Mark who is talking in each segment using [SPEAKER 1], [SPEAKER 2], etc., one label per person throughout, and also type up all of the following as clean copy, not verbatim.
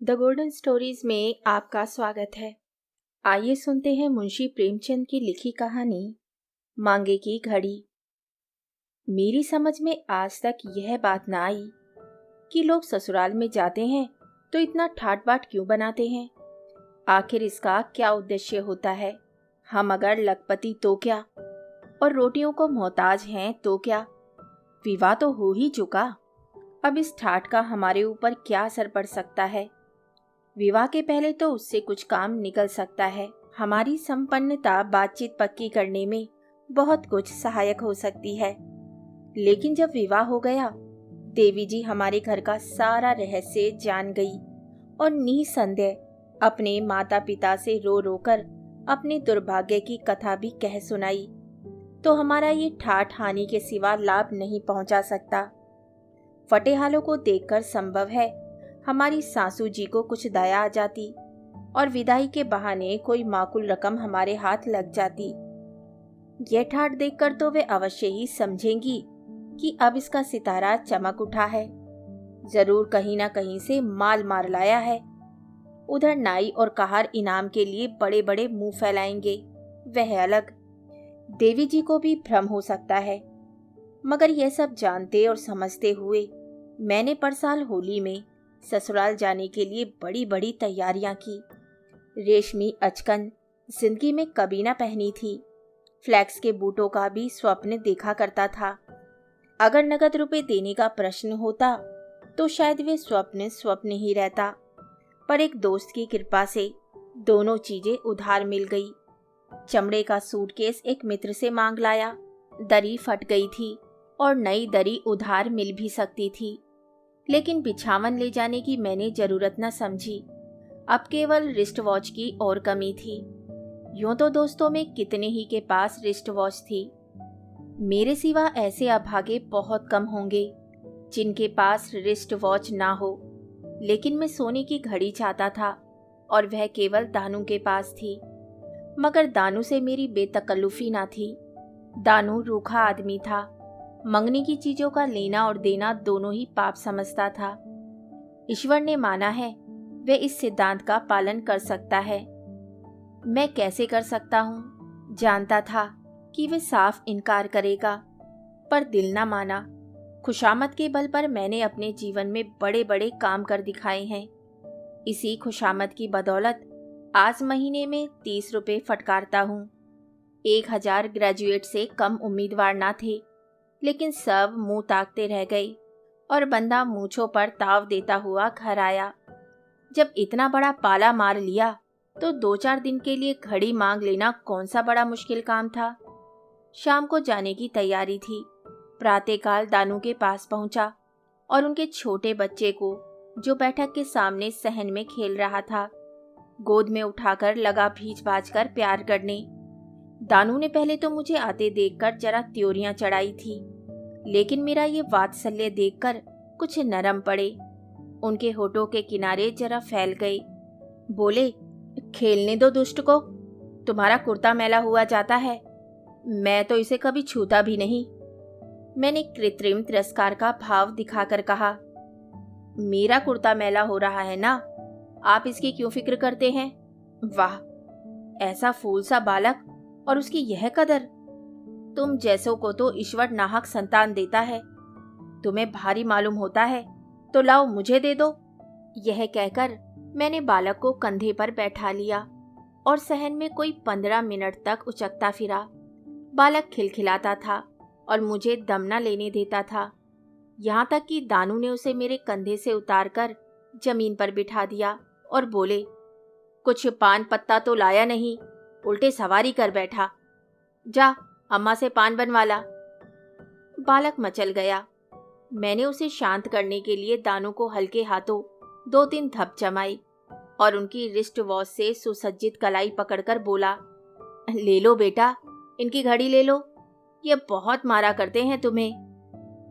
[SPEAKER 1] The golden stories में आपका स्वागत है। आइए सुनते हैं मुंशी प्रेमचंद की लिखी कहानी मांगे की घड़ी। मेरी समझ में आज तक यह बात ना आई कि लोग ससुराल में जाते हैं तो इतना ठाट बाट क्यों बनाते हैं। आखिर इसका क्या उद्देश्य होता है। हम अगर लखपति तो क्या, और रोटियों को मोहताज हैं तो क्या। विवाह तो हो ही चुका, अब इस ठाट का हमारे ऊपर क्या असर पड़ सकता है। विवाह के पहले तो उससे कुछ काम निकल सकता है। हमारी संपन्नता बातचीत पक्की करने में बहुत कुछ सहायक हो सकती है। लेकिन जब विवाह हो गया, देवी जी हमारे घर का सारा रहस्य जान गई और निसंदेह अपने माता पिता से रो रो कर अपने दुर्भाग्य की कथा भी कह सुनाई, तो हमारा ये ठाठ हानि के सिवा लाभ नहीं पहुंचा सकता। फटे हालों को देखकर संभव है हमारी सासू जी को कुछ दया आ जाती और विदाई के बहाने कोई माकूल रकम हमारे हाथ लग जाती। यह ठाठ देखकर तो वे अवश्य ही समझेंगी कि अब इसका सितारा चमक उठा है, जरूर कहीं ना कहीं से माल मार लाया है। उधर नाई और कहार इनाम के लिए बड़े बड़े मुंह फैलाएंगे, वह अलग। देवी जी को भी भ्रम हो सकता है। मगर यह सब जानते और समझते हुए मैंने पर साल होली में ससुराल जाने के लिए बड़ी बड़ी तैयारियां की। रेशमी अचकन जिंदगी में कभी ना पहनी थी। फ्लैक्स के बूटों का भी स्वप्न देखा करता था। अगर नगद रुपए देने का प्रश्न होता तो शायद वे स्वप्न ही रहता, पर एक दोस्त की कृपा से दोनों चीजें उधार मिल गई। चमड़े का सूटकेस एक मित्र से मांग लाया। दरी फट गई थी और नई दरी उधार मिल भी सकती थी, लेकिन बिछावन ले जाने की मैंने जरूरत न समझी। अब केवल रिस्ट वॉच की और कमी थी। यूं तो दोस्तों में कितने ही के पास रिस्ट वॉच थी। मेरे सिवा ऐसे अभागे बहुत कम होंगे जिनके पास रिस्ट वॉच ना हो। लेकिन मैं सोने की घड़ी चाहता था और वह केवल दानू के पास थी। मगर दानू से मेरी बेतकल्लुफी ना थी। दानू रूखा आदमी था। मंगनी की चीजों का लेना और देना दोनों ही पाप समझता था। ईश्वर ने माना है वे इस सिद्धांत का पालन कर सकता है। मैं कैसे कर सकता हूँ। जानता था कि वे साफ इनकार करेगा, पर दिल ना माना। खुशामद के बल पर मैंने अपने जीवन में बड़े बड़े काम कर दिखाए हैं। इसी खुशामद की बदौलत आज महीने में 30 रुपए फटकारता हूँ। 1000 ग्रेजुएट से कम उम्मीदवार ना थे, लेकिन सब मुंह ताकते रह गए और बंदा मूंछों पर ताव देता हुआ घर आया। जब इतना बड़ा पाला मार लिया तो 2-4 दिन के लिए घड़ी मांग लेना कौन सा बड़ा मुश्किल काम था। शाम को जाने की तैयारी थी। प्रातःकाल दानू के पास पहुंचा और उनके छोटे बच्चे को, जो बैठक के सामने सहन में खेल रहा था, गोद में उठाकर लगा भीज भाज कर प्यार करने। दानू ने पहले तो मुझे आते देखकर जरा त्योरियां चढ़ाई थी, लेकिन मेरा ये वात्सल्य देखकर कुछ नरम पड़े। उनके होठों के किनारे जरा फैल गए। बोले, खेलने दो दुष्ट को, तुम्हारा कुर्ता मैला हुआ जाता है। मैं तो इसे कभी छूता भी नहीं। मैंने कृत्रिम तिरस्कार का भाव दिखाकर कहा, मेरा कुर्ता मैला हो रहा है ना, आप इसकी क्यों फिक्र करते हैं। वाह, ऐसा फूल सा बालक और उसकी यह कदर। तुम जैसों को तो ईश्वर नाहक संतान देता है। तुम्हें भारी मालूम होता है तो लाओ मुझे दे दो। यह कहकर मैंने बालक को कंधे पर बैठा लिया और सहन में कोई 15 मिनट तक उचकता फिरा। बालक खिलखिलाता था और मुझे दम न लेने देता था। यहाँ तक कि दानू ने उसे मेरे कंधे से उतारकर जमीन पर बिठा दिया और बोले, कुछ पान पत्ता तो लाया नहीं, उल्टे सवारी कर बैठा। जा अम्मा से पान बनवा ला। बालक मचल गया। मैंने उसे शांत करने के लिए दानू को हल्के हाथों 2-3 धप जमाई और उनकी रिस्ट वॉच से सुसज्जित कलाई पकड़कर बोला, ले लो बेटा, इनकी घड़ी ले लो। ये बहुत मारा करते हैं तुम्हें।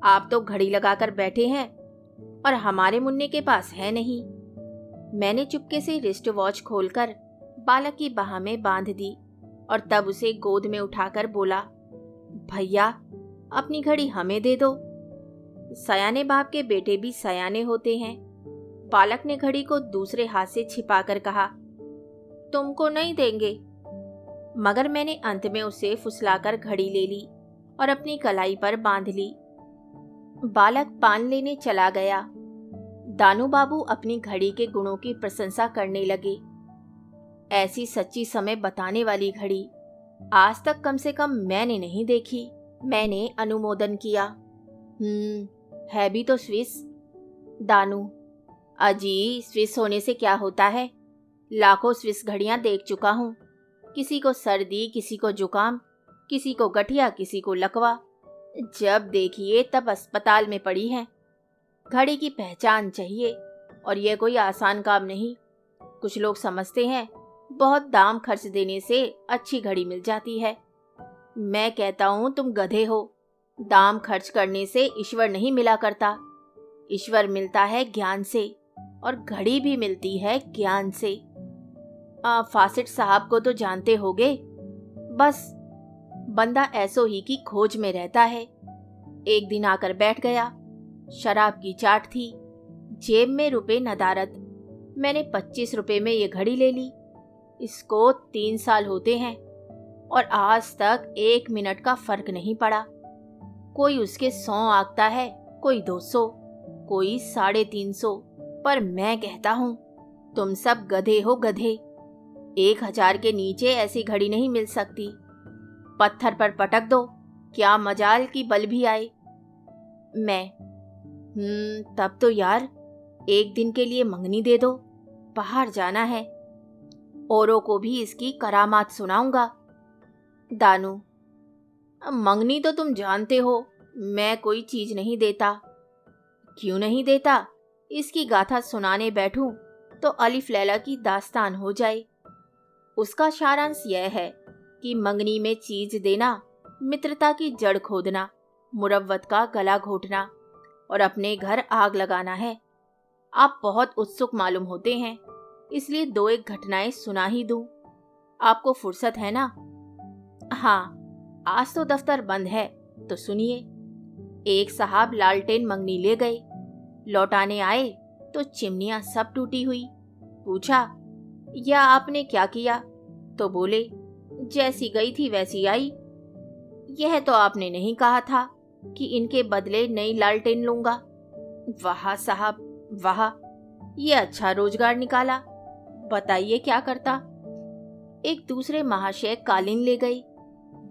[SPEAKER 1] आप तो घड़ी लगाकर बैठे हैं और हमारे मुन्ने के पास है नहीं। मैंने चुपके से रिस्ट वॉच खोलकर बालक की बाह में बांध दी और तब उसे गोद में उठाकर बोला, भैया अपनी घड़ी हमें दे दो। सयाने बाप के बेटे भी सयाने होते हैं। बालक ने घड़ी को दूसरे हाथ से छिपाकर कहा, तुमको नहीं देंगे। मगर मैंने अंत में उसे फुसलाकर घड़ी ले ली और अपनी कलाई पर बांध ली। बालक पान लेने चला गया। दानू बाबू अपनी घड़ी के गुणों की प्रशंसा करने लगे। ऐसी सच्ची समय बताने वाली घड़ी आज तक कम से कम मैंने नहीं देखी। मैंने अनुमोदन किया। है भी तो स्विस। दानू, अजी, स्विस होने से क्या होता है? लाखों स्विस घड़ियां देख चुका हूं। किसी को सर्दी, किसी को जुकाम, किसी को गठिया, किसी को लकवा। जब देखिए तब अस्पताल में पड़ी हैं। घड़ी की पहचान चाहिए और यह कोई आसान काम नहीं। कुछ लोग समझते हैं बहुत दाम खर्च देने से अच्छी घड़ी मिल जाती है। मैं कहता हूं तुम गधे हो। दाम खर्च करने से ईश्वर नहीं मिला करता। ईश्वर मिलता है ज्ञान से और घड़ी भी मिलती है ज्ञान से। फासिट साहब को तो जानते होगे। बस बंदा ऐसो ही की खोज में रहता है। एक दिन आकर बैठ गया। शराब की चाट थी, जेब में रुपए नदारद। मैंने 25 रुपए में ये घड़ी ले ली। इसको 3 साल होते हैं और आज तक 1 मिनट का फर्क नहीं पड़ा। कोई उसके 100 आंकता है, कोई 200, कोई 350, पर मैं कहता हूं तुम सब गधे हो, गधे। 1000 के नीचे ऐसी घड़ी नहीं मिल सकती। पत्थर पर पटक दो, क्या मजाल की बल भी आए। मैं तब तो यार 1 दिन के लिए मंगनी दे दो, बाहर जाना है। औरों को भी इसकी करामात सुनाऊंगा। दानू, मंगनी तो तुम जानते हो मैं कोई चीज नहीं देता। क्यों नहीं देता? इसकी गाथा सुनाने बैठूं तो अलिफ लैला की दास्तान हो जाए। उसका सारांश यह है कि मंगनी में चीज देना, मित्रता की जड़ खोदना, मुरव्वत का गला घोटना और अपने घर आग लगाना है। आप बहुत उत्सुक मालूम होते हैं, इसलिए 2-1 घटनाएं सुना ही दूं। आपको फुर्सत है ना? हाँ, आज तो दफ्तर बंद है, तो सुनिए। एक साहब लालटेन मंगनी ले गए। लौटाने आए तो चिमनियां सब टूटी हुई। पूछा, या आपने क्या किया? तो बोले, जैसी गई थी वैसी आई। यह तो आपने नहीं कहा था कि इनके बदले नई लालटेन लूंगा। वाह साहब वाह, ये अच्छा रोजगार निकाला। बताइए क्या करता। एक दूसरे महाशय कालीन ले गए,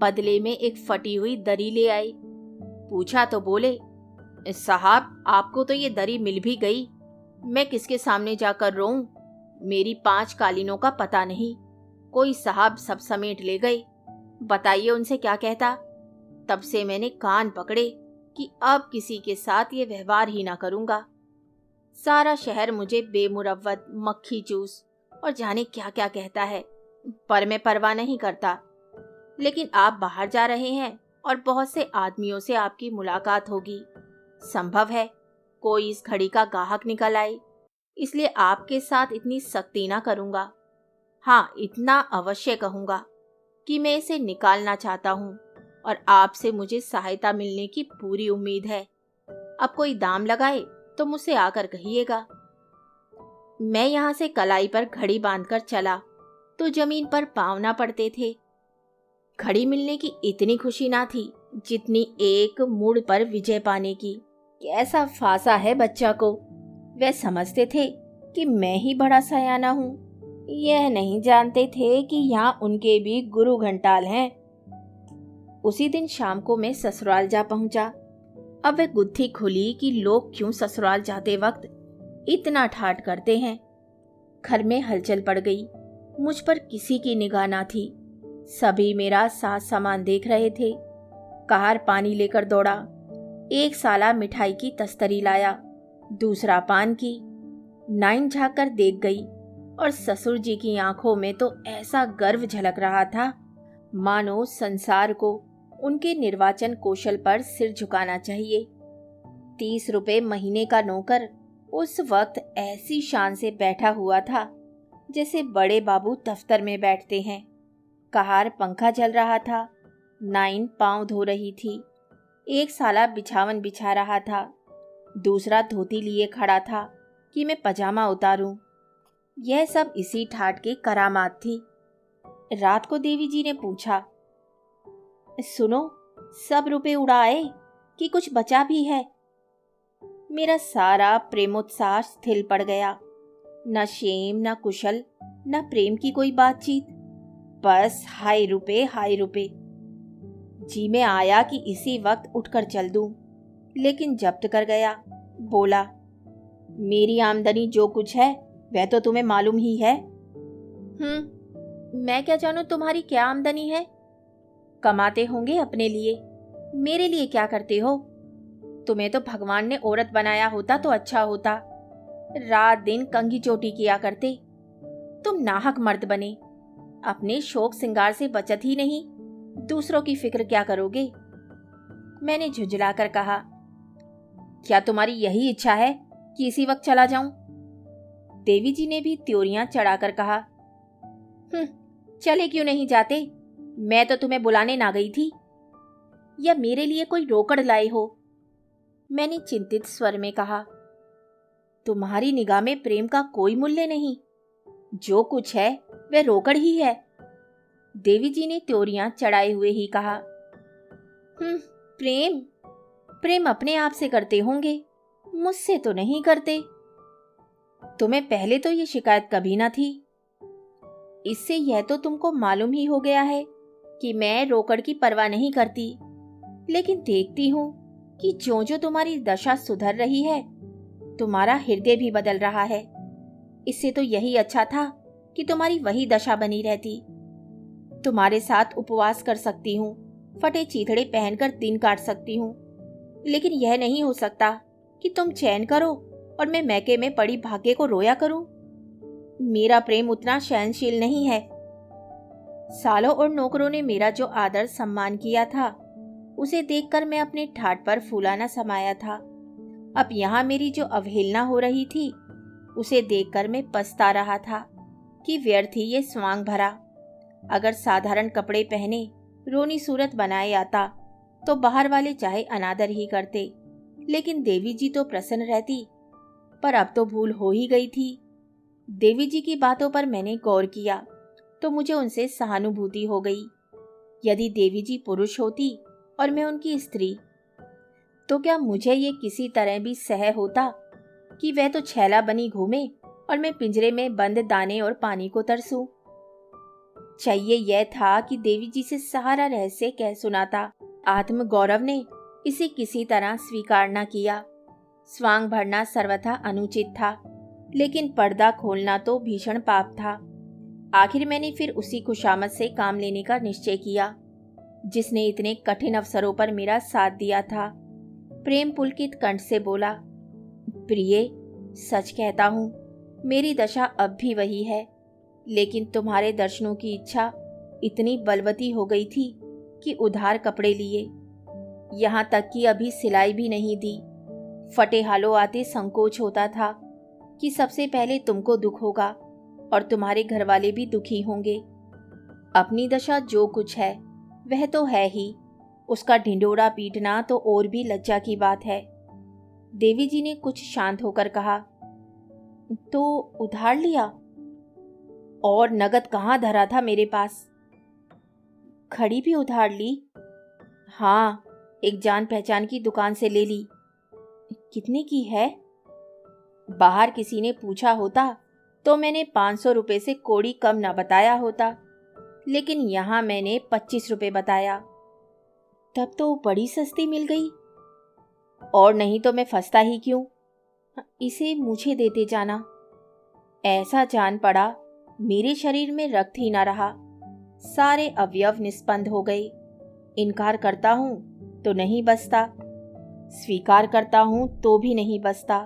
[SPEAKER 1] बदले में एक फटी हुई दरी ले आए। पूछा तो बोले, साहब आपको तो ये दरी मिल भी गई, मैं किसके सामने जाकर रोऊं? मेरी 5 कालीनों का पता नहीं। कोई साहब सब समेट ले गए। बताइए उनसे क्या कहता। तब से मैंने कान पकड़े कि अब किसी के साथ ये व्यवहार ही ना करूंगा। सारा शहर मुझे बेमुरव्वत, मक्खी चूस और जाने क्या क्या कहता है, पर मैं परवाह नहीं करता। लेकिन आप बाहर जा रहे हैं और बहुत से आदमियों से आपकी मुलाकात होगी। संभव है कोई इस घड़ी का ग्राहक निकल आए, इसलिए आपके साथ इतनी सख्ती ना करूंगा। हाँ, इतना अवश्य कहूंगा कि मैं इसे निकालना चाहता हूँ और आपसे मुझे सहायता मिलने की पूरी उम्मीद है। अब कोई दाम लगाए तो मुझसे आकर कहिएगा। मैं यहाँ से कलाई पर घड़ी बांधकर चला तो जमीन पर पाँव ना पड़ते थे। घड़ी मिलने की इतनी खुशी ना थी जितनी एक मुड़ पर विजय पाने की। कैसा फांसा है बच्चा को। वे समझते थे कि मैं ही बड़ा सयाना हूँ। यह नहीं जानते थे कि यहाँ उनके भी गुरु घंटाल हैं। उसी दिन शाम को मैं ससुराल जा पहुंचा। अब वह गुत्थी खुली कि लोग क्यों ससुराल जाते वक्त इतना ठाठ करते हैं। घर में हलचल पड़ गई। मुझ पर किसी की निगाह ना थी। सभी मेरा साथ सामान देख रहे थे। कहार पानी लेकर दौड़ा। एक साला मिठाई की तस्तरी लाया, दूसरा पान की। नाइन झाँक कर देख गई और ससुर जी की आंखों में तो ऐसा गर्व झलक रहा था मानो संसार को उनके निर्वाचन कौशल पर सिर झुकाना चाहिए। 30 रुपए महीने का नौकर उस वक्त ऐसी शान से बैठा हुआ था जैसे बड़े बाबू दफ्तर में बैठते हैं। कहार पंखा चल रहा था। नाइन पांव धो रही थी। एक साला बिछावन बिछा रहा था, दूसरा धोती लिए खड़ा था। कि मैं पजामा उतारूं। यह सब इसी ठाट के करामात थी। रात को देवी जी ने पूछा, सुनो, सब रुपए उड़ाए कि कुछ बचा भी है? मेरा सारा प्रेमोत्साह स्थिर पड़ गया। न शेम, न कुशल, न प्रेम की कोई बातचीत। बस हाय रुपए, हाय रुपए। जी में आया कि इसी वक्त उठकर चल दूं, लेकिन जब्त कर गया। बोला, मेरी आमदनी जो कुछ है वह तो तुम्हें मालूम ही है। मैं क्या जानूं तुम्हारी क्या आमदनी है? कमाते होंगे अपने लिए, मेरे लिए क्या करते हो? तुम्हें तो भगवान ने औरत बनाया होता तो अच्छा होता। रात दिन कंघी चोटी किया करते। तुम नाहक मर्द बने। अपने शौक सिंगार से बचत ही नहीं, दूसरों की फिक्र क्या करोगे? मैंने झुंझलाकर कहा, क्या तुम्हारी यही इच्छा है कि इसी वक्त चला जाऊं? देवी जी ने भी त्योरियां चढ़ाकर कहा, चले क्यों नहीं जाते? मैं तो तुम्हें बुलाने ना गई थी। या मेरे लिए कोई रोकड़ लाए हो? मैंने चिंतित स्वर में कहा, तुम्हारी निगाह में प्रेम का कोई मूल्य नहीं। जो कुछ है वह रोकड़ ही है। देवी जी ने त्योरियां चढ़ाए हुए ही कहा, प्रेम प्रेम अपने आप से करते होंगे, मुझसे तो नहीं करते। तुम्हें पहले तो ये शिकायत कभी ना थी। इससे यह तो तुमको मालूम ही हो गया है कि मैं रोकड़ की परवाह नहीं करती। लेकिन देखती हूं कि जो जो तुम्हारी दशा सुधर रही है, तुम्हारा हृदय भी बदल रहा है। इससे तो यही अच्छा था कि तुम्हारी वही दशा बनी रहती। तुम्हारे साथ उपवास कर सकती हूँ, फटे चीथड़े पहनकर दिन काट सकती हूँ, लेकिन यह नहीं हो सकता कि तुम चैन करो और मैं मैके में पड़ी भाग्य को रोया करूं। मेरा प्रेम उतना सहनशील नहीं है। सालों और नौकरों ने मेरा जो आदर सम्मान किया था, उसे देखकर मैं अपने ठाठ पर फूला न समाया था। अब यहाँ मेरी जो अवहेलना हो रही थी, उसे देखकर मैं पछता रहा था कि व्यर्थ ही ये स्वांग भरा। अगर साधारण कपड़े पहने रोनी सूरत बनाए आता तो बाहर वाले चाहे अनादर ही करते, लेकिन देवी जी तो प्रसन्न रहती। पर अब तो भूल हो ही गई थी। देवी जी की बातों पर मैंने गौर किया तो मुझे उनसे सहानुभूति हो गई। यदि देवी जी पुरुष होती और मैं उनकी स्त्री, तो क्या मुझे ये किसी तरह भी सह होता कि वह तो छैला बनी घूमे और मैं पिंजरे में बंद दाने और पानी को तरसूं? चाहिए यह था कि देवी जी से सारा रहस्य कह सुनाता। आत्म गौरव ने इसे किसी तरह स्वीकार न किया। स्वांग भरना सर्वथा अनुचित था, लेकिन पर्दा खोलना तो भीषण पाप था। आखिर मैंने फिर उसी खुशामद से काम लेने का निश्चय किया जिसने इतने कठिन अवसरों पर मेरा साथ दिया था। प्रेम पुलकित कंठ से बोला, प्रिय, सच कहता हूं, मेरी दशा अब भी वही है, लेकिन तुम्हारे दर्शनों की इच्छा इतनी बलवती हो गई थी कि उधार कपड़े लिए, यहाँ तक कि अभी सिलाई भी नहीं दी। फटे हालों आते संकोच होता था कि सबसे पहले तुमको दुख होगा और तुम्हारे घर वाले भी दुखी होंगे। अपनी दशा जो कुछ है वह तो है ही, उसका ढिंडोरा पीटना तो और भी लज्जा की बात है। देवी जी ने कुछ शांत होकर कहा, तो उधार लिया? और नगद कहाँ धरा था मेरे पास? घड़ी भी उधार ली? हाँ, एक जान पहचान की दुकान से ले ली। कितने की है? बाहर किसी ने पूछा होता तो मैंने 500 रुपए से कोड़ी कम न बताया होता, लेकिन यहाँ मैंने 25 रुपए बताया। तब तो बड़ी सस्ती मिल गई। और नहीं तो मैं फंसता ही क्यों? इसे मुझे देते जाना। ऐसा जान पड़ा मेरे शरीर में रक्त ही न रहा, सारे अवयव निस्पंद हो गए। इनकार करता हूं तो नहीं बसता, स्वीकार करता हूं तो भी नहीं बसता।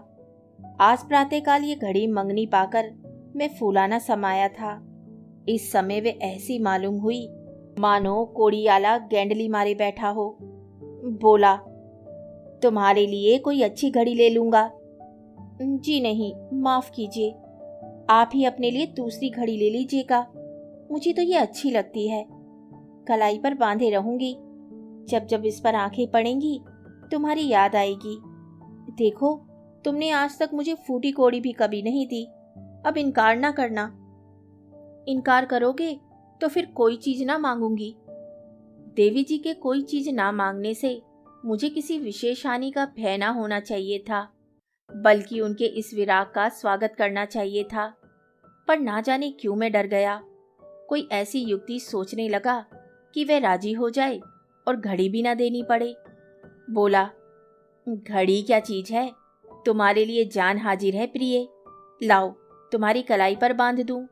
[SPEAKER 1] आज प्रातःकाल ये घड़ी मंगनी पाकर मैं फूला न समाया था। इस समय वे ऐसी मालूम हुई मानो कोड़ियाला गेंडली मारे बैठा हो। बोला, तुम्हारे लिए कोई अच्छी घड़ी ले लूंगा। जी नहीं, माफ कीजिए, आप ही अपने लिए दूसरी घड़ी ले लीजिएगा। मुझे तो ये अच्छी लगती है, कलाई पर बांधे रहूंगी। जब जब इस पर आंखें पड़ेंगी तुम्हारी याद आएगी। देखो, तुमने आज तक मुझे फूटी कोड़ी भी कभी नहीं दी, अब इनकार ना करना। इनकार करोगे तो फिर कोई चीज ना मांगूंगी। देवी जी के कोई चीज ना मांगने से मुझे किसी विशेष हानि का भय ना होना चाहिए था, बल्कि उनके इस विराग का स्वागत करना चाहिए था। पर ना जाने क्यों मैं डर गया। कोई ऐसी युक्ति सोचने लगा कि वह राजी हो जाए और घड़ी भी ना देनी पड़े। बोला, घड़ी क्या चीज है, तुम्हारे लिए जान हाजिर है प्रिय, लाओ तुम्हारी कलाई पर बांध दूं।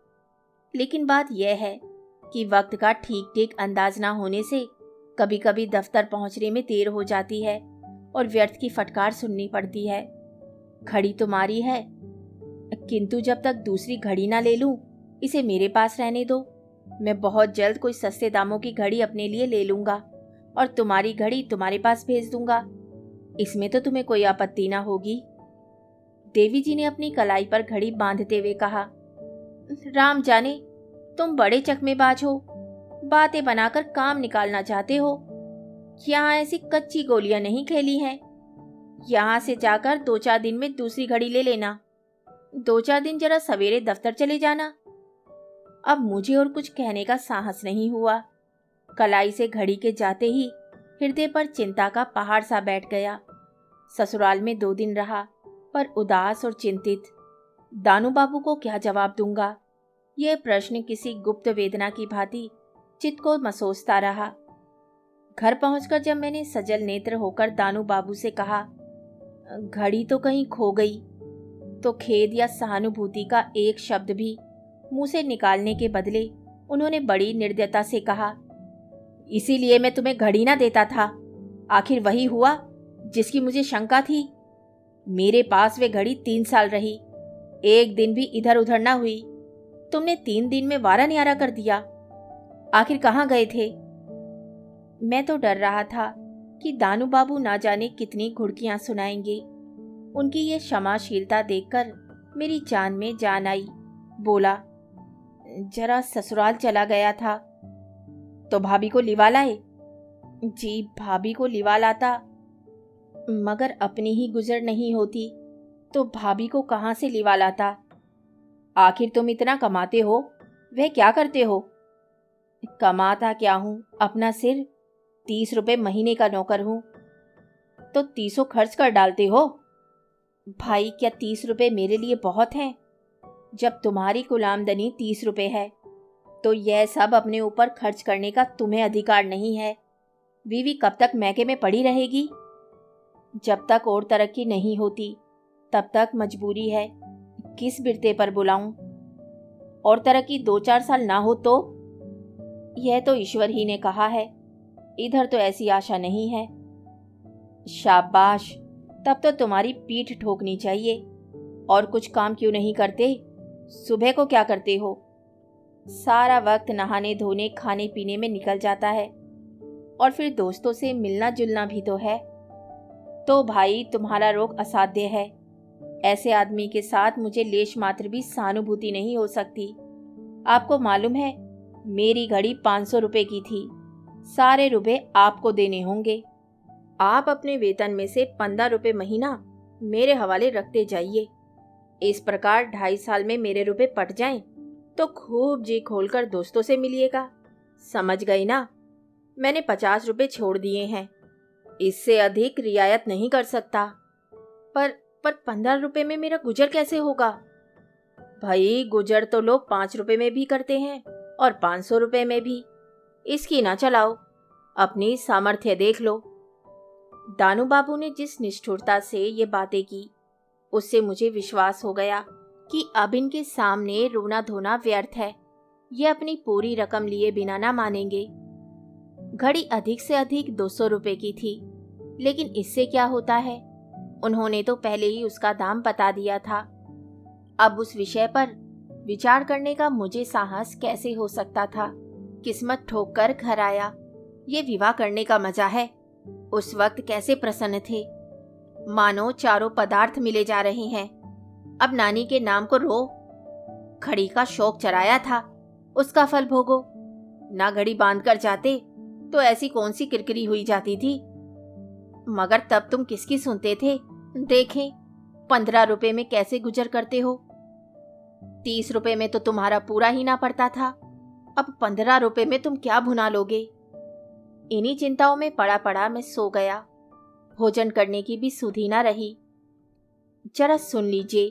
[SPEAKER 1] लेकिन बात यह है कि वक्त का ठीक ठीक अंदाज ना होने से कभी कभी दफ्तर पहुंचने में देर हो जाती है और व्यर्थ की फटकार सुननी पड़ती है। घड़ी तुम्हारी है, किंतु जब तक दूसरी घड़ी ना ले लूं, इसे मेरे पास रहने दो। मैं बहुत जल्द कोई सस्ते दामों की घड़ी अपने लिए ले लूंगा और तुम्हारी घड़ी तुम्हारे पास भेज दूंगा। इसमें तो तुम्हें कोई आपत्ति ना होगी। देवी जी ने अपनी कलाई पर घड़ी बांधते हुए कहा, राम जाने तुम बड़े चकमेबाज हो, बातें बनाकर काम निकालना चाहते हो। यहाँ ऐसी कच्ची गोलियां नहीं खेली हैं। यहाँ से जाकर 2-4 दिन में दूसरी घड़ी ले लेना। 2-4 दिन जरा सवेरे दफ्तर चले जाना। अब मुझे और कुछ कहने का साहस नहीं हुआ। कलाई से घड़ी के जाते ही हृदय पर चिंता का पहाड़ सा बैठ गया। ससुराल में 2 दिन रहा, पर उदास और चिंतित। दानू बाबू को क्या जवाब दूंगा, यह प्रश्न किसी गुप्त वेदना की भांति चित्त को मसोसता रहा। घर पहुंचकर जब मैंने सजल नेत्र होकर दानू बाबू से कहा, घड़ी तो कहीं खो गई, तो खेद या सहानुभूति का एक शब्द भी मुंह से निकालने के बदले उन्होंने बड़ी निर्दयता से कहा, इसीलिए मैं तुम्हें घड़ी ना देता था। आखिर वही हुआ जिसकी मुझे शंका थी। मेरे पास वे घड़ी 3 साल रही, एक दिन भी इधर उधर ना हुई। तुमने 3 दिन में वारा न्यारा कर दिया। आखिर कहाँ गए थे? मैं तो डर रहा था कि दानू बाबू ना जाने कितनी घुड़कियां सुनाएंगे। उनकी ये क्षमाशीलता देखकर मेरी जान में जान आई। बोला, जरा ससुराल चला गया था। तो भाभी को लिवा लाए? जी, भाभी को लिवा लाता, मगर अपनी ही गुजर नहीं होती तो भाभी को कहाँ से लिवा लाता। आखिर तुम इतना कमाते हो, वह क्या करते हो? कमाता क्या हूं, अपना सिर। 30 रुपए महीने का नौकर हूं। तो 30 खर्च कर डालते हो। भाई, क्या 30 रुपए मेरे लिए बहुत हैं? जब तुम्हारी कुल आमदनी 30 रुपए है तो यह सब अपने ऊपर खर्च करने का तुम्हें अधिकार नहीं है। बीवी कब तक मैके में पड़ी रहेगी? जब तक और तरक्की नहीं होती तब तक मजबूरी है। किस बिरते पर बुलाऊं? और तरक्की 2-4 साल ना हो तो? यह तो ईश्वर ही ने कहा है, इधर तो ऐसी आशा नहीं है। शाबाश, तब तो तुम्हारी पीठ ठोकनी चाहिए। और कुछ काम क्यों नहीं करते? सुबह को क्या करते हो? सारा वक्त नहाने धोने खाने पीने में निकल जाता है, और फिर दोस्तों से मिलना जुलना भी तो है। तो भाई, तुम्हारा रोग असाध्य है। ऐसे आदमी के साथ मुझे लेश मात्र भी सहानुभूति नहीं हो सकती। आपको मालूम है, मेरी घड़ी 500 रुपए की थी। सारे रुपए आपको देने होंगे। आप अपने वेतन में से 15 रुपए महीना मेरे हवाले रखते जाइए। इस प्रकार 2.5 साल में मेरे रुपए पट जाएं तो खूब जी खोलकर दोस्तों से मिलिएगा। समझ गई ना? मैंने 50 रुपए छोड़ दिए हैं, इससे अधिक रियायत नहीं कर सकता। पर 15 रुपए में मेरा गुजर कैसे होगा? भाई, गुजर तो लोग 5 रुपए में भी करते हैं और 500 रुपए में भी। इसकी ना चलाओ, अपनी सामर्थ्य देख लो। दानू बाबू ने जिस निष्ठुरता से ये बातें की, उससे मुझे विश्वास हो गया कि अब इनके सामने रोना धोना व्यर्थ है। ये अपनी पूरी रकम लिए बिना ना मानेंगे। घड़ी अधिक से अधिक 200 रुपए की थी, लेकिन इससे क्या होता है? उन्होंने तो पहले ही उसका दाम बता दिया था। अब उस विषय पर विचार करने का मुझे साहस कैसे हो सकता था? किस्मत ठोक कर घर आया। ये विवाह करने का मजा है। उस वक्त कैसे प्रसन्न थे, मानो चारों पदार्थ मिले जा रहे हैं। अब नानी के नाम को रो। घड़ी का शौक चराया था, उसका फल भोगो। ना घड़ी बांध कर जाते तो ऐसी कौन सी किरकिरी हुई जाती थी। मगर तब तुम किसकी सुनते थे? देखें, 15 रुपए में कैसे गुजर करते हो? 30 रुपए में तो तुम्हारा पूरा ही ना पड़ता था, अब 15 रुपए में तुम क्या भुना लोगे? इन्हीं चिंताओं में पड़ा पड़ा मैं सो गया। भोजन करने की भी सुधि ना रही। जरा सुन लीजिए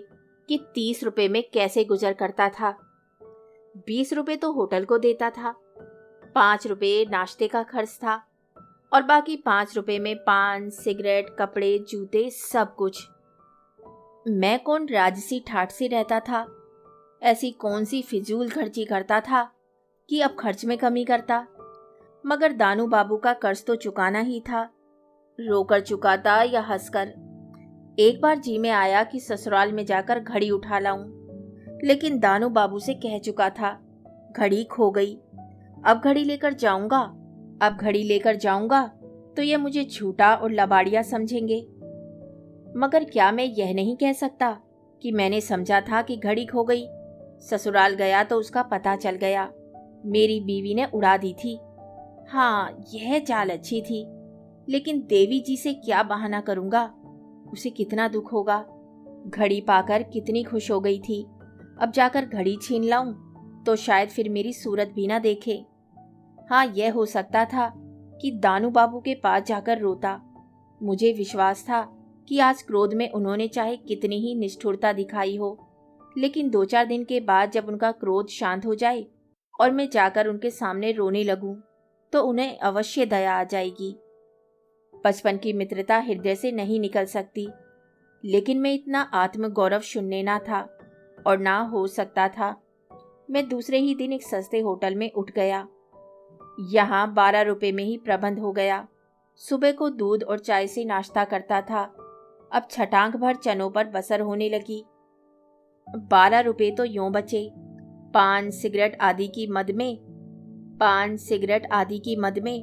[SPEAKER 1] कि 30 रुपए में कैसे गुजर करता था। 20 रुपए तो होटल को देता था, 5 रुपए नाश्ते का खर्च था और बाकी 5 रुपए में पान, सिगरेट, कपड़े, जूते, सब कुछ। मैं कौन राजसी ठाठ से रहता था? ऐसी कौन सी फिजूल खर्ची करता था कि अब खर्च में कमी करता? मगर दानू बाबू का कर्ज तो चुकाना ही था। रोकर चुकाता या हंसकर। एक बार जी में आया कि ससुराल में जाकर घड़ी उठा लाऊं, लेकिन दानू बाबू से कह चुका था घड़ी खो गई। अब घड़ी लेकर जाऊंगा तो ये मुझे झूठा और लबाड़िया समझेंगे। मगर क्या मैं यह नहीं कह सकता कि मैंने समझा था कि घड़ी खो गई, ससुराल गया तो उसका पता चल गया, मेरी बीवी ने उड़ा दी थी। हाँ, यह चाल अच्छी थी, लेकिन देवी जी से क्या बहाना करूंगा? उसे कितना दुख होगा। घड़ी पाकर कितनी खुश हो गई थी, अब जाकर घड़ी छीन लाऊं तो शायद फिर मेरी सूरत भी ना देखे। हाँ, यह हो सकता था कि दानू बाबू के पास जाकर रोता। मुझे विश्वास था कि आज क्रोध में उन्होंने चाहे कितनी ही निष्ठुरता दिखाई हो, लेकिन 2-4 दिन के बाद जब उनका क्रोध शांत हो जाए और मैं जाकर उनके सामने रोने लगूं, तो उन्हें अवश्य दया आ जाएगी। बचपन की मित्रता हृदय से नहीं निकल सकती, लेकिन मैं इतना आत्मगौरव शून्य ना था और ना हो सकता था। मैं दूसरे ही दिन एक सस्ते होटल में उठ गया। यहाँ 12 रुपए में ही प्रबंध हो गया। सुबह को दूध और चाय से नाश्ता करता था, अब छटांग भर चनों पर बसर होने लगी। 12 रुपए तो यूं बचे। पान सिगरेट आदि की मद में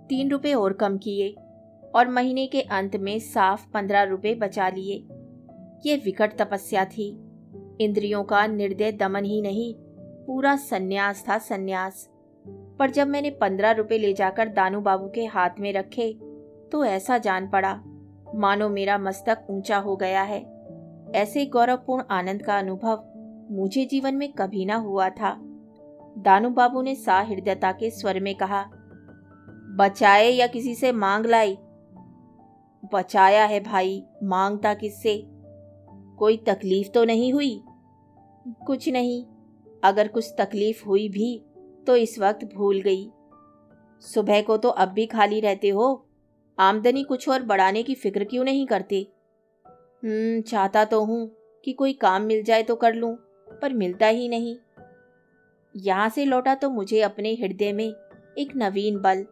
[SPEAKER 1] 3 रुपए और कम किए और महीने के अंत में साफ 15 रुपए बचा लिए। ये विकट तपस्या थी। इंद्रियों का निर्दय दमन ही नहीं, पूरा सन्यास था, सन्यास। पर जब मैंने 15 रुपए ले जाकर दानू बाबू के हाथ में रखे तो ऐसा जान पड़ा मानो मेरा मस्तक ऊंचा हो गया है। ऐसे गौरवपूर्ण आनंद का अनुभव मुझे जीवन में कभी ना हुआ था। दानू बाबू ने सहृदयता के स्वर में कहा, बचाए या किसी से मांग लाई? बचाया है भाई, मांगता किससे? कोई तकलीफ तो नहीं हुई? कुछ नहीं, अगर कुछ तकलीफ हुई भी तो इस वक्त भूल गई। सुबह को तो अब भी खाली रहते हो, आमदनी कुछ और बढ़ाने की फिक्र क्यों नहीं करते? चाहता तो हूं कि कोई काम मिल जाए तो कर लूं, पर मिलता ही नहीं। यहां से लौटा तो मुझे अपने हृदय में एक नवीन बल,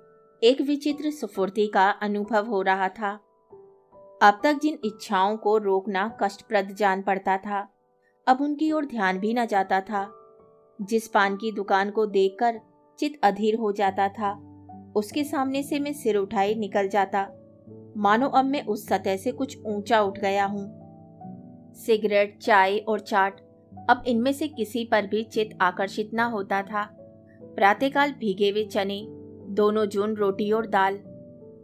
[SPEAKER 1] एक विचित्र स्फूर्ति का अनुभव हो रहा था। अब तक जिन इच्छाओं को रोकना कष्टप्रद जान पड़ता था, अब उनकी ओर ध्यान भी न जाता था। जिस पान की दुकान को देखकर चित अधीर हो जाता था, उसके सामने से मैं सिर उठाए निकल जाता, मानो अब मैं उस सतह से कुछ ऊंचा उठ गया हूं। सिगरेट, चाय और चाट, अब इनमें से किसी पर भी चित आकर्षित न होता था। प्रातःकाल भीगे हुए चने, दोनों जून रोटी और दाल,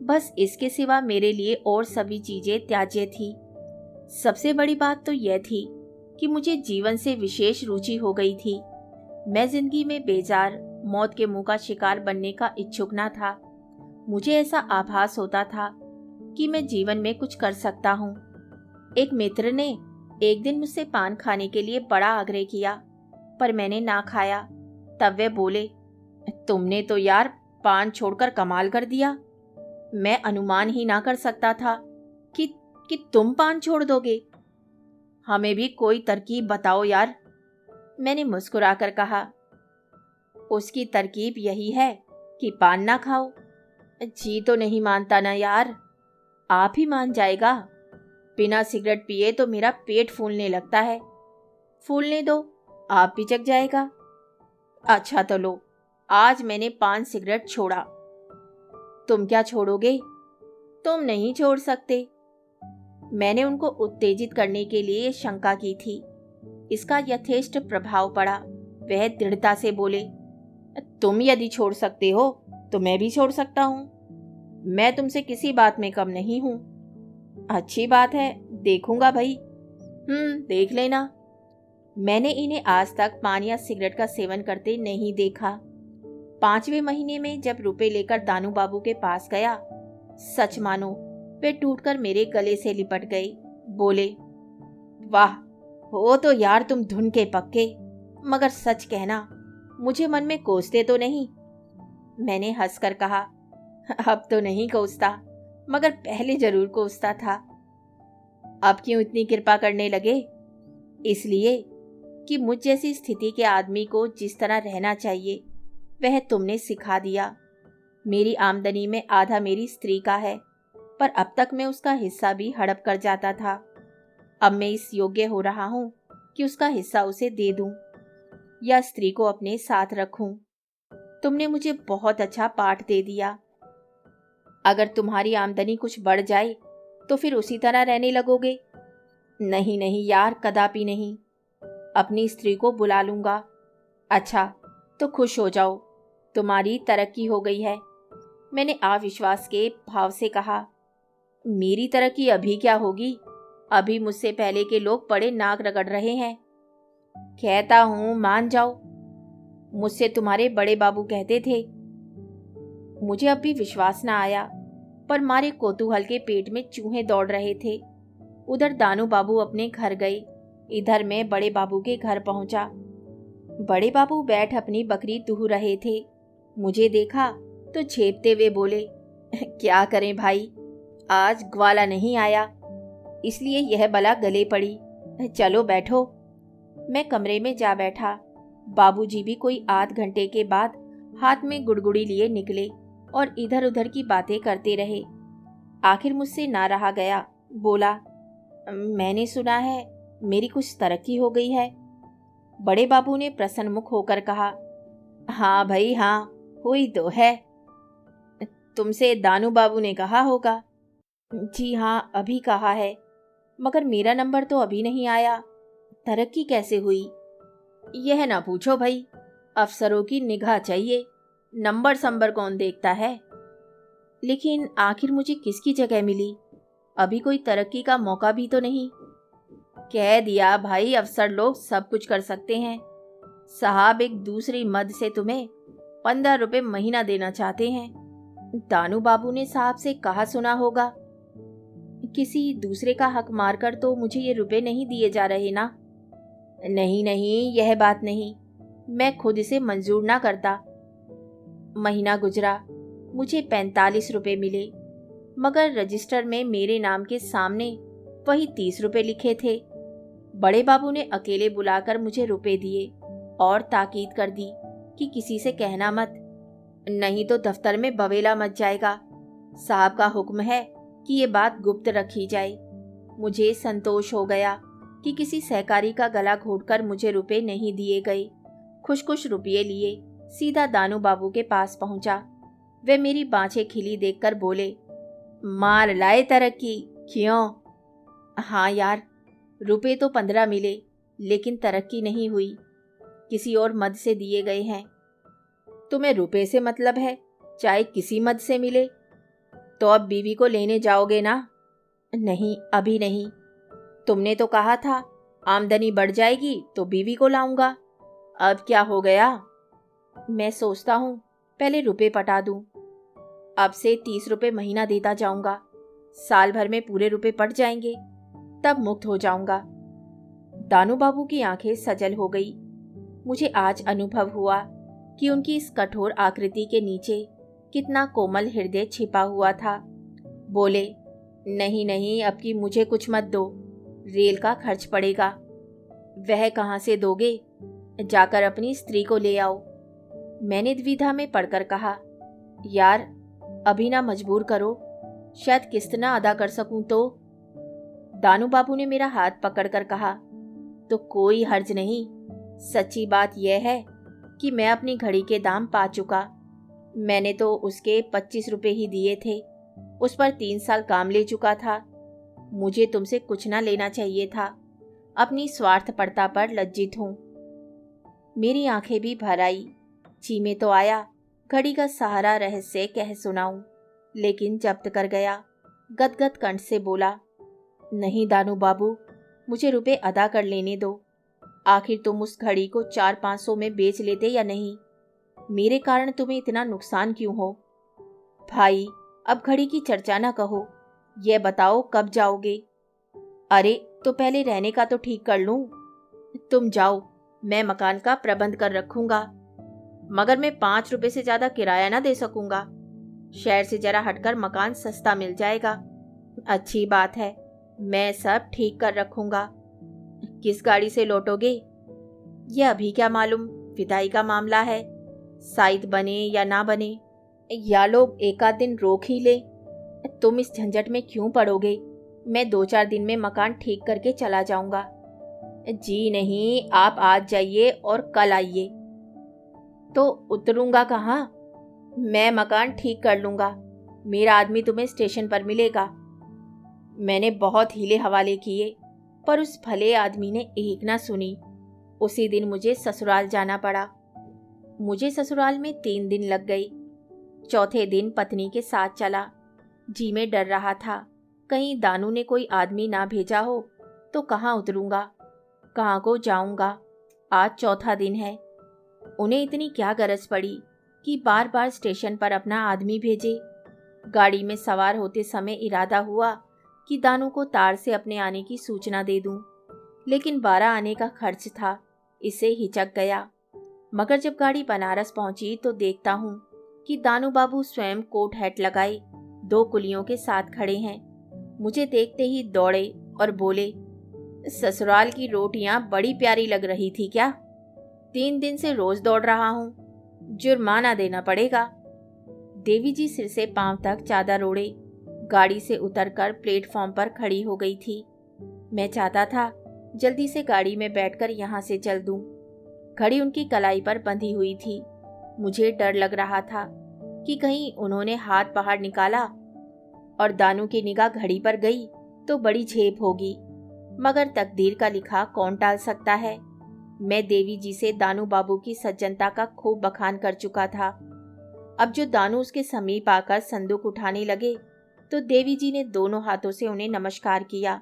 [SPEAKER 1] बस इसके सिवा मेरे लिए और सभी चीजें त्याज्य थी। सबसे बड़ी बात तो यह थी कि मुझे जीवन से विशेष रुचि हो गई थी। मैं जिंदगी में बेजार, मौत के मुंह का शिकार बनने का इच्छुक न था। मुझे ऐसा आभास होता था कि मैं जीवन में कुछ कर सकता हूँ। एक मित्र ने एक दिन मुझसे पान खाने के लिए बड़ा आग्रह किया, पर मैंने ना खाया। तब वे बोले, तुमने तो यार पान छोड़कर कमाल कर दिया। मैं अनुमान ही ना कर सकता था कि तुम पान छोड़ दोगे। हमें भी कोई तरकीब बताओ यार, मैंने मुस्कुराकर कहा। उसकी तरकीब यही है कि पान ना खाओ। जी तो नहीं मानता ना यार। आप ही मान जाएगा। बिना सिगरेट पिए तो मेरा पेट फूलने लगता है। फूलने दो, आप भी जग जाएगा। अच्छा तो लो, आज मैंने पान सिगरेट छोड़ा। तुम क्या छोड़ोगे? तुम नहीं छोड़ सकते। मैंने उनको उत्तेजित करने के लिए शंका की थी। इसका यथेष्ट प्रभाव पड़ा। वह दृढ़ता से बोले, तुम यदि छोड़ सकते हो तो मैं भी छोड़ सकता हूँ। मैं तुमसे किसी बात में कम नहीं हूँ। अच्छी बात है, देखूंगा भाई। देख लेना। मैंने इन्हें आज तक पान या सिगरेट का सेवन करते नहीं देखा। 5वें महीने में जब रुपए लेकर दानू बाबू के पास गया, सच मानो वे टूटकर मेरे गले से लिपट गए। बोले, वाह, हो तो यार तुम धुन के पक्के, मगर सच कहना, मुझे मन में कोसते तो नहीं? मैंने हंसकर कहा, अब तो नहीं कोसता, मगर पहले जरूर कोसता था। अब क्यों इतनी कृपा करने लगे? इसलिए कि मुझ जैसी स्थिति के आदमी को जिस तरह रहना चाहिए वह तुमने सिखा दिया। मेरी आमदनी में आधा मेरी स्त्री का है, पर अब तक मैं उसका हिस्सा भी हड़प कर जाता था। अब मैं इस योग्य हो रहा हूं कि उसका हिस्सा उसे दे दूं या स्त्री को अपने साथ रखूं। तुमने मुझे बहुत अच्छा पाठ दे दिया। अगर तुम्हारी आमदनी कुछ बढ़ जाए तो फिर उसी तरह रहने लगोगे? नहीं नहीं यार, कदापि नहीं। अपनी स्त्री को बुला लूंगा। अच्छा, तो खुश हो जाओ, तुम्हारी तरक्की हो गई है। मैंने अविश्वास के भाव से कहा, मेरी तरक्की अभी क्या होगी? अभी मुझसे पहले के लोग बड़े नाक रगड़ रहे हैं। कहता हूं मान जाओ। मुझसे तुम्हारे बड़े बाबू कहते थे। मुझे अब भी विश्वास न आया, पर मारे कौतूहल के पेट में चूहे दौड़ रहे थे। उधर दानू बाबू अपने घर गए, इधर मैं बड़े बाबू के घर पहुंचा। बड़े बाबू बैठ अपनी बकरी दूह रहे थे। मुझे देखा तो झेपते हुए बोले, क्या करें भाई, आज ग्वाला नहीं आया, इसलिए यह बला गले पड़ी। चलो बैठो। मैं कमरे में जा बैठा। बाबूजी भी कोई आध घंटे के बाद हाथ में गुड़गुड़ी लिए निकले और इधर उधर की बातें करते रहे। आखिर मुझसे ना रहा गया। बोला, मैंने सुना है मेरी कुछ तरक्की हो गई है। बड़े बाबू ने प्रसन्न मुख होकर कहा, हाँ भाई हाँ, हुई तो है। तुमसे दानू बाबू ने कहा होगा? जी हाँ, अभी कहा है, मगर मेरा नंबर तो अभी नहीं आया। तरक्की कैसे हुई? यह ना पूछो भाई, अफसरों की निगाह चाहिए, नंबर संबर कौन देखता है। लेकिन आखिर मुझे किसकी जगह मिली? अभी कोई तरक्की का मौका भी तो नहीं। कह दिया भाई, अफसर लोग सब कुछ कर सकते हैं। साहब एक दूसरी मद से तुम्हें 15 रुपए महीना देना चाहते हैं। दानू बाबू ने साहब से कहा सुना होगा। किसी दूसरे का हक मारकर तो मुझे ये रुपए नहीं दिए जा रहे ना? नहीं नहीं, यह बात नहीं, मैं खुद इसे मंजूर ना करता। महीना गुजरा, मुझे 45 रुपए मिले, मगर रजिस्टर में मेरे नाम के सामने वही 30 रुपए लिखे थे। बड़े बाबू ने अकेले बुलाकर मुझे रुपए दिए और ताकीद कर दी कि किसी से कहना मत, नहीं तो दफ्तर में बवेला मच जाएगा। साहब का हुक्म है कि ये बात गुप्त रखी जाए। मुझे संतोष हो गया कि किसी सहकारी का गला घोटकर मुझे रुपए नहीं दिए गए। खुश खुश रुपये लिए सीधा दानू बाबू के पास पहुंचा। वे मेरी बाँछें खिली देखकर बोले, मार लाए तरक्की, क्यों? हाँ यार, रुपए तो 15 मिले, लेकिन तरक्की नहीं हुई, किसी और मद से दिए गए हैं। तुम्हें रुपए से मतलब है, चाहे किसी मद से मिले? तो अब बीवी को लेने जाओगे ना? नहीं, अभी नहीं। तुमने तो कहा था आमदनी बढ़ जाएगी तो बीवी को लाऊंगा। अब क्या हो गया? मैं सोचता हूँ पहले रुपए पटा दूं। अब से 30 रुपए महीना देता जाऊंगा। साल भर में पूरे रुपए पट जाएंगे, तब मुक्त हो जाऊंगा। दानू बाबू की आंखें सजल हो गई। मुझे आज अनुभव हुआ कि उनकी इस कठोर आकृति के नीचे कितना कोमल हृदय छिपा हुआ था। बोले, नहीं नहीं, अब की मुझे कुछ मत दो, रेल का खर्च पड़ेगा। वह कहाँ से दोगे? जाकर अपनी स्त्री को ले आओ। मैंने द्विधा में पढ़कर कहा, यार अभी ना मजबूर करो, शायद किस्त ना अदा कर सकूं तो। दानू बाबू ने मेरा हाथ पकड़कर कहा, तो कोई हर्ज नहीं। सच्ची बात यह है कि मैं अपनी घड़ी के दाम पा चुका। मैंने तो उसके 25 रुपए ही दिए थे। उस पर 3 साल काम ले चुका था। मुझे तुमसे कुछ ना लेना चाहिए था। अपनी स्वार्थपरता पर लज्जित हूं। मेरी आंखें भी भर आई। जी में तो आया घड़ी का सहारा रहस्य कह सुनाऊं, लेकिन जब्त कर गया। गदगद कंठ से बोला, नहीं दानू बाबू, मुझे रुपए अदा कर लेने दो। आखिर तुम उस घड़ी को 400-500 में बेच लेते या नहीं? मेरे कारण तुम्हें इतना नुकसान क्यों हो? भाई, अब घड़ी की चर्चा ना कहो। यह बताओ कब जाओगे? अरे, तो पहले रहने का तो ठीक कर लूं। तुम जाओ, मैं मकान का प्रबंध कर रखूंगा, मगर मैं 5 रुपए से ज्यादा किराया ना दे सकूंगा। शहर से जरा हटकर मकान सस्ता मिल जाएगा। अच्छी बात है, मैं सब ठीक कर रखूंगा। किस गाड़ी से लौटोगे? यह अभी क्या मालूम, विदाई का मामला है। शायद बने या ना बने, या लोग एक आध दिन रोक ही ले। तुम इस झंझट में क्यों पड़ोगे? मैं 2-4 दिन में मकान ठीक करके चला जाऊंगा। जी नहीं, आप आज जाइए और कल आइए। तो उतरूंगा कहाँ? मैं मकान ठीक कर लूंगा। मेरा आदमी तुम्हें स्टेशन पर मिलेगा। मैंने बहुत हीले हवाले किए, पर उस भले आदमी ने एक ना सुनी। उसी दिन मुझे ससुराल जाना पड़ा। मुझे ससुराल में 3 दिन लग गए। चौथे दिन पत्नी के साथ चला। जी में डर रहा था, कहीं दानू ने कोई आदमी ना भेजा हो तो कहाँ उतरूंगा, कहाँ को जाऊंगा। आज चौथा दिन है। उन्हें इतनी क्या गरज पड़ी कि बार बार स्टेशन पर अपना आदमी भेजे। गाड़ी में सवार होते समय इरादा हुआ कि दानू को तार से अपने आने की सूचना दे दूं, लेकिन 12 आने का खर्च था, इससे हिचक गया। मगर जब गाड़ी बनारस पहुंची तो देखता हूं कि दानू बाबू स्वयं कोट हैट लगाए 2 कुलियों के साथ खड़े हैं। मुझे देखते ही दौड़े और बोले, ससुराल की रोटियां बड़ी प्यारी लग रही थी क्या? 3 दिन से रोज दौड़ रहा हूं, जुर्माना देना पड़ेगा। देवी जी सिर से पांव तक चादर ओढ़े गाड़ी से उतरकर प्लेटफॉर्म पर खड़ी हो गई थी। मैं चाहता था जल्दी से गाड़ी में बैठकर यहाँ से चल दूं। घड़ी उनकी कलाई पर बंधी हुई थी। मुझे डर लग रहा था कि कहीं उन्होंने हाथ बाहर निकाला और दानू की निगाह घड़ी पर गई तो बड़ी झेप होगी। मगर तकदीर का लिखा कौन टाल सकता है। मैं देवी जी से दानू बाबू की सज्जनता का खूब बखान कर चुका था। अब जो दानू उसके समीप आकर संदूक उठाने लगे तो देवी जी ने दोनों हाथों से उन्हें नमस्कार किया।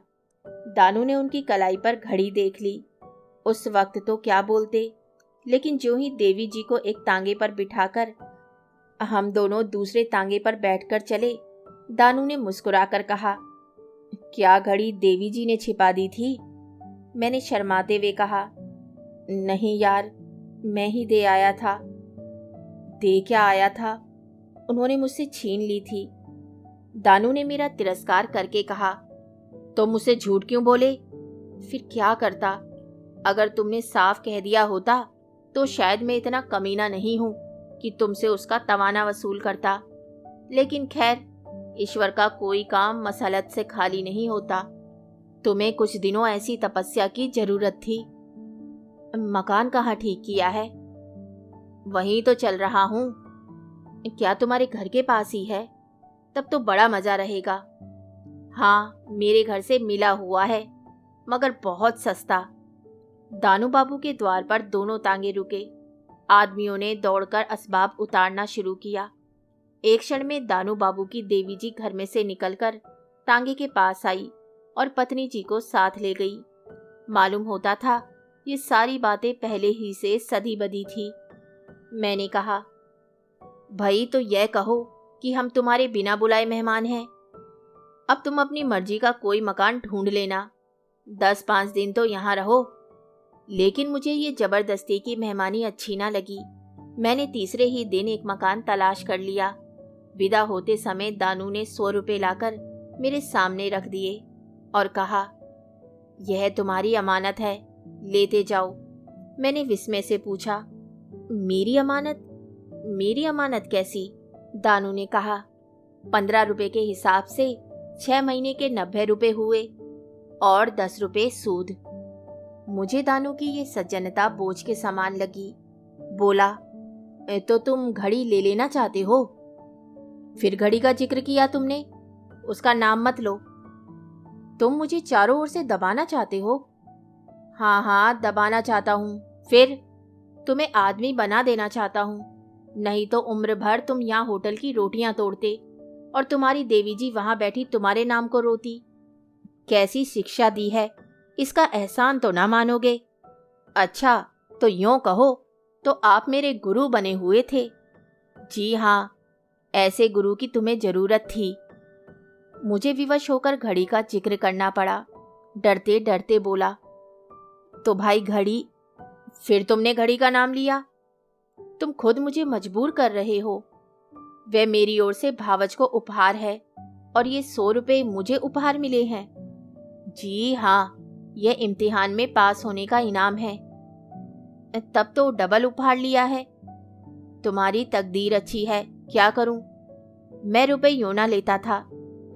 [SPEAKER 1] दानू ने उनकी कलाई पर घड़ी देख ली। उस वक्त तो क्या बोलते, लेकिन जो ही देवी जी को एक तांगे पर बिठाकर हम दोनों दूसरे तांगे पर बैठकर चले, दानू ने मुस्कुराकर कहा, क्या घड़ी देवी जी ने छिपा दी थी? मैंने शर्माते हुए कहा, नहीं यार, मैं ही दे आया था। दे क्या आया था? उन्होंने मुझसे छीन ली थी। दानू ने मेरा तिरस्कार करके कहा, तो मुझसे झूठ क्यों बोले? फिर क्या करता? अगर तुमने साफ कह दिया होता तो शायद मैं इतना कमीना नहीं हूं कि तुमसे उसका तवाना वसूल करता। लेकिन खैर, ईश्वर का कोई काम मसलत से खाली नहीं होता। तुम्हें कुछ दिनों ऐसी तपस्या की जरूरत थी। मकान कहाँ ठीक किया है? वहीं तो चल रहा हूं। क्या तुम्हारे घर के पास ही है? तब तो बड़ा मजा रहेगा। हाँ, मेरे घर से मिला हुआ है, मगर बहुत सस्ता। दानू बाबू के द्वार पर दोनों तांगे रुके। आदमियों ने दौड़कर असबाब उतारना शुरू किया। एक क्षण में दानू बाबू की देवी जी घर में से निकलकर तांगे के पास आई और पत्नी जी को साथ ले गई। मालूम होता था ये सारी बातें पहले ही से सधी बधी थी। मैंने कहा, भाई तो यह कहो कि हम तुम्हारे बिना बुलाए मेहमान हैं। अब तुम अपनी मर्जी का कोई मकान ढूंढ लेना। 10-5 दिन तो यहाँ रहो। लेकिन मुझे ये जबरदस्ती की मेहमानी अच्छी ना लगी। मैंने तीसरे ही दिन एक मकान तलाश कर लिया। विदा होते समय दानू ने 100 रुपये लाकर मेरे सामने रख दिए और कहा, यह तुम्हारी अमानत है, लेते जाओ। मैंने विस्मय से पूछा, मेरी अमानत? मेरी अमानत कैसी? दानू ने कहा, 15 रुपये के हिसाब से 6 महीने के 90 रुपये हुए और 10 रुपये सूद। मुझे दानू की ये सज्जनता बोझ के समान लगी। बोला, तो तुम घड़ी ले लेना चाहते हो? फिर घड़ी का जिक्र किया तुमने, उसका नाम मत लो। तुम मुझे चारों ओर से दबाना चाहते हो? हाँ हाँ, दबाना चाहता हूँ। फिर तुम्हें आदमी बना देना चाहता हूँ। नहीं तो उम्र भर तुम यहाँ होटल की रोटियां तोड़ते और तुम्हारी देवी जी वहां बैठी तुम्हारे नाम को रोती। कैसी शिक्षा दी है? इसका एहसान तो ना मानोगे। अच्छा, तो यूं कहो तो आप मेरे गुरु बने हुए थे। जी हाँ, ऐसे गुरु की तुम्हें जरूरत थी। मुझे विवश होकर घड़ी का जिक्र करना पड़ा। डरते डरते बोला, तो भाई घड़ी? फिर तुमने घड़ी का नाम लिया। तुम खुद मुझे मजबूर कर रहे हो। वह मेरी ओर से भावच को उपहार है और ये 100 रुपए मुझे उपहार मिले हैं। जी हाँ, यह इम्तिहान में पास होने का इनाम है। तब तो डबल उपहार लिया है। तुम्हारी तकदीर अच्छी है, क्या करूं। मैं रुपए यूं ना लेता था,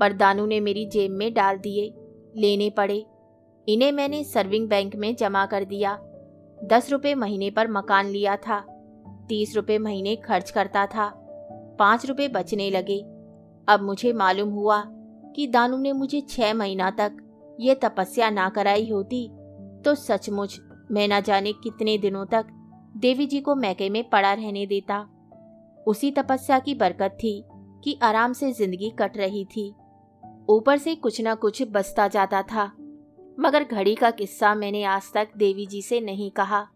[SPEAKER 1] पर दानू ने मेरी जेब में डाल दिए। लेने पड़े। इन्हें मैंने सर्विंग बैंक में जमा कर दिया। 10 रुपए महीने पर मकान लिया था। 30 रुपए महीने खर्च करता था। 5 रुपए बचने लगे। अब मुझे मालूम हुआ कि दानू ने मुझे 6 महीना तक ये तपस्या ना कराई होती तो सचमुच मैं ना जाने कितने दिनों तक देवी जी को मैके में पड़ा रहने देता। उसी तपस्या की बरकत थी कि आराम से जिंदगी कट रही थी। ऊपर से कुछ ना कुछ बचता जाता था। मगर घड़ी का किस्सा मैंने आज तक देवी जी से नहीं कहा।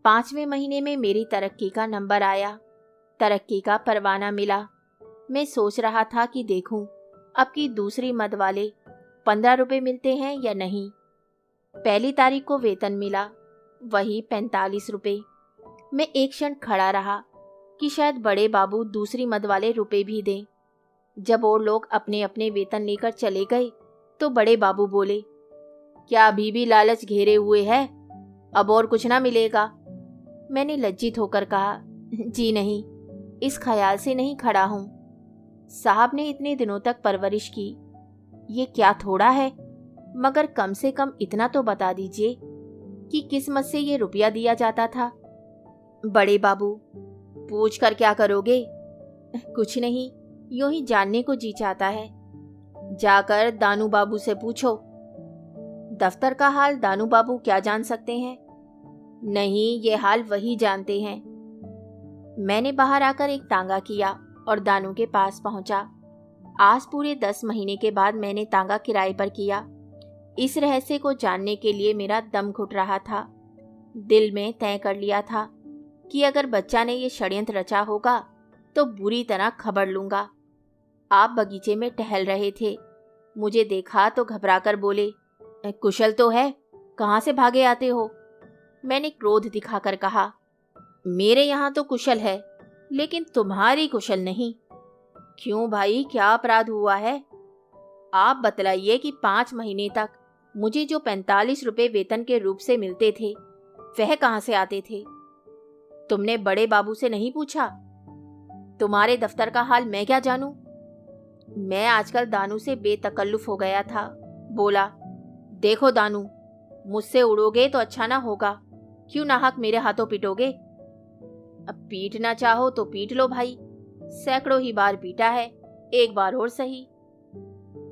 [SPEAKER 1] 5वें महीने में मेरी तरक्की का नंबर आया। तरक्की का परवाना मिला। मैं सोच रहा था कि देखूं अब की दूसरी मद वाले 15 रुपए मिलते हैं या नहीं। पहली तारीख को वेतन मिला, वही 45 रुपए। मैं एक क्षण खड़ा रहा कि शायद बड़े बाबू दूसरी मद वाले रुपए भी दें। जब और लोग अपने अपने वेतन लेकर चले गए तो बड़े बाबू बोले, क्या अभी भी लालच घेरे हुए है? अब और कुछ ना मिलेगा? मैंने लज्जित होकर कहा, जी नहीं, इस ख्याल से नहीं खड़ा हूं। साहब ने इतने दिनों तक परवरिश की, ये क्या थोड़ा है? मगर कम से कम इतना तो बता दीजिए कि किस मत से ये रुपया दिया जाता था। बड़े बाबू, पूछ कर क्या करोगे? कुछ नहीं, यूं ही जानने को जी चाहता है। जाकर दानू बाबू से पूछो। दफ्तर का हाल दानू बाबू क्या जान सकते हैं? नहीं, ये हाल वही जानते हैं। मैंने बाहर आकर एक तांगा किया और दानू के पास पहुंचा। आज पूरे 10 महीने के बाद मैंने तांगा किराए पर किया। इस रहस्य को जानने के लिए मेरा दम घुट रहा था। दिल में तय कर लिया था कि अगर बच्चा ने ये षड्यंत्र रचा होगा तो बुरी तरह खबर लूंगा। आप बगीचे में टहल रहे थे। मुझे देखा तो घबराकर बोले, कुशल तो है, कहाँ से भागे आते हो? मैंने क्रोध दिखाकर कहा, मेरे यहाँ तो कुशल है, लेकिन तुम्हारी कुशल नहीं। क्यों भाई, क्या अपराध हुआ है? आप बतलाइए कि 5 महीने तक मुझे जो 45 रुपए वेतन के रूप से मिलते थे वह कहाँ से आते थे? तुमने बड़े बाबू से नहीं पूछा? तुम्हारे दफ्तर का हाल मैं क्या जानूं? मैं आजकल दानू से बेतकल्लुफ हो गया था। बोला, देखो दानू, मुझसे उड़ोगे तो अच्छा ना होगा। क्यों नाहक मेरे हाथों पिटोगे? अब पीटना चाहो तो पीट लो भाई, सैकड़ों ही बार पीटा है, एक बार और सही।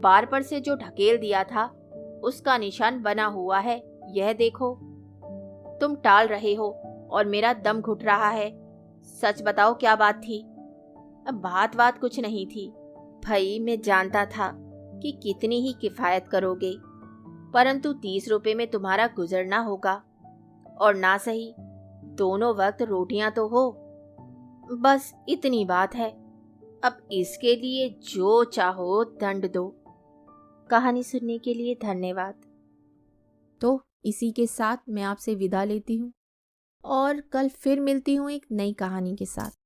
[SPEAKER 1] बार पर से जो ढकेल दिया था उसका निशान बना हुआ है, यह देखो। तुम टाल रहे हो और मेरा दम घुट रहा है। सच बताओ, क्या बात थी? अब बात कुछ नहीं थी भाई, मैं जानता था कि कितनी ही किफायत करोगे, परंतु 30 रुपए में तुम्हारा गुजरना होगा, और ना सही दोनों वक्त रोटियां तो हो। बस इतनी बात है। अब इसके लिए जो चाहो दंड दो। कहानी सुनने के लिए धन्यवाद। तो इसी के साथ मैं आपसे विदा लेती हूँ और कल फिर मिलती हूँ एक नई कहानी के साथ।